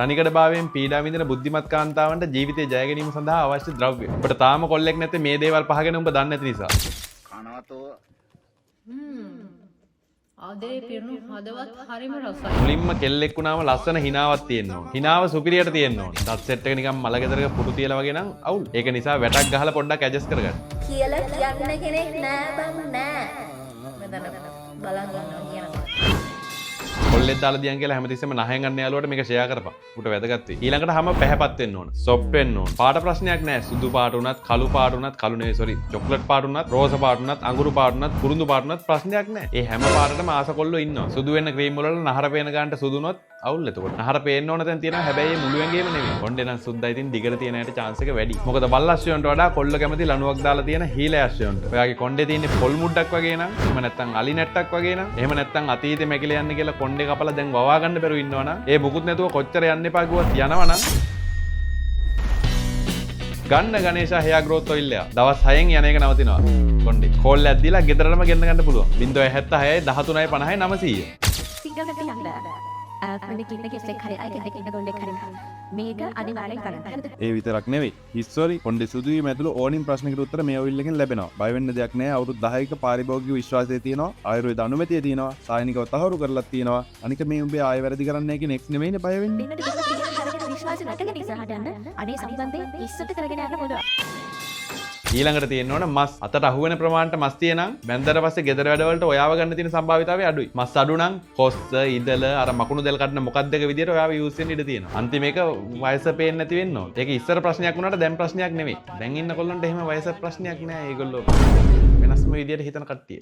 තනිකඩ භාවයෙන් පීඩා විඳින බුද්ධිමත් කාන්තාවන්ට ජීවිතේ ජය ගැනීම සඳහා අවශ්‍ය ද්‍රව්‍ය. ඔබට තාම කොල්ලෙක් නැත්තේ මේ දේවල් පහ ගැන ඔබ දන්නේ නැති නිසා. කනවතෝ ආදරේ පිරුණු හදවත් හරිම රසයි. මුලින්ම කෙල්ලෙක් වුණාම ලස්සන හිනාවක් තියෙන්න ඕන. හිනාව සුපිරියට තියෙන්න ඕන. දත් සෙට් එක නිකන් මල ගෙදරක පුටු තියලා වගේ නම් අවුල්. ඒක නිසා වැටක් ගහලා පොඩ්ඩක් ඇඩ්ජස්ට් කරගන්න. කියලා කියන්න කෙනෙක් නෑ බං නෑ. මෙතන බලන් ගන්නවා කියනවා. කොල්ලෙක් දාලා දියන් කියලා හැමතිස්සෙම නහයෙන් ගන්න යාළුවට මේක ෂෙයා කරපන්. උට වැදගත් වෙයි. ඊළඟට හැම පැහැපත් වෙන්න ඕන. සොප් වෙන්න ඕන. පාට ප්‍රශ්නයක් නෑ. සුදු පාට උනත්, කළු පාට උනත්, කළු නෙවෙයි සෝරි. චොක්ලට් පාට උනත්, රෝස පාට උනත්, අඟුරු පාට උනත්, කුරුඳු පාට උනත් ප්‍රශ්නයක් නෑ. ඒ හැම පාටටම ආස කොල්ලෝ ඉන්නවා. සුදු වෙන්න ක්‍රීම් වල නහර පේන ගන්නට සුදු උනොත් අවුල් එතකොට. නහර පේන්න ඕන තැන තියෙනවා. හැබැයි මුළු ඇඟේම නෙවෙයි. කොණ්ඩේ නම් සුද්දයි තින් දිගට තියෙන ඇට chance එක වැඩි. මොකද බල්ලස්යන්ට වඩා කොල්ල කැමති ලණුවක් දාලා තියෙන හීලයස්යන්ට. ඔයාගේ කොණ්ඩේ තියෙන්නේ පොල් මුඩ්ඩක් වගේ නම්, එහෙම නැත්නම් අලි නැට්ටක් වගේ නම්, එහෙම නැත්නම් අතීතේ මැකිල යන්න කියලා කොණ්ඩේ කපලා දැන් වවා ගන්න බැරුව ඉන්නවනම්, ඒ මුකුත් නැතුව කොච්චර යන්න එපා කිව්වත් යනවනම් ගන්න ගණේෂා hair growth oil එක. දවස් 6න් යන එක නවතිනවා. කොණ්ඩේ. කෝල් එකක් දීලා ගෙදරටම ගෙන්න ගන්න පුළුවන්. 076 13 50 900. සිංගල්ට යන්න. මම කින්න කෙස්සෙක් හරි අය කෙනෙක් ඉන්න ගොන්ඩෙක් හරි. මේක අනිවාර්යෙන් කරන්න. හරිද? ඒ විතරක් නෙවෙයි. හිස්සෝරි කොණ්ඩේ සුදුවීම ඇතුළු ඕනින් ප්‍රශ්නකට උත්තර මේ ඔයිල් එකෙන් ලැබෙනවා. බය වෙන්න දෙයක් නැහැ. අවුරුදු 10ක පාරිභෝගික විශ්වාසය තියෙනවා. ආයුර්වේද අනුමැතිය තියෙනවා. සායනිකව තහවුරු කරලා තියෙනවා. අනික මේ උඹේ ආයෙ වැරදි කරන්නේ නැහැ කියන එක්ස් නෙවෙයිනේ බය වෙන්නේ. මෙන්න ටිකක් තියෙන කරගෙන විශ්වාස නැටගෙන ඉස්සරහට යන්න. අනේ සම්බන්ධයෙන් ඉස්සට කරගෙන යන්න පුළුවන්. ඊළඟට තියෙන්න ඕන මස් අතට අහුවෙන ප්‍රමාණයට මස් තියෙනම් බැන්දට පස්සේ ගෙදර වැඩවලට ඔයාව ගන්න තියෙන සම්භාවිතාවය අඩුයි. මස් අඩු නම් කොස්ස, ඉදල, අර මකුණු දෙල් කඩන මොකක්ද එක විදියට ඔයාව යූස් වෙන්න ඉඩ තියෙනවා. අන්තිම එක වයස පේන්නේ නැති වෙන්න ඕන. ඒක ඉස්සර ප්‍රශ්නයක් වුණාට දැන් ප්‍රශ්නයක් නෙවෙයි. දැන් ඉන්න කොල්ලන්ට එහෙම වයස ප්‍රශ්නයක් නෑ. ඒගොල්ලෝ වෙනස්ම විදියට හිතන කට්ටිය.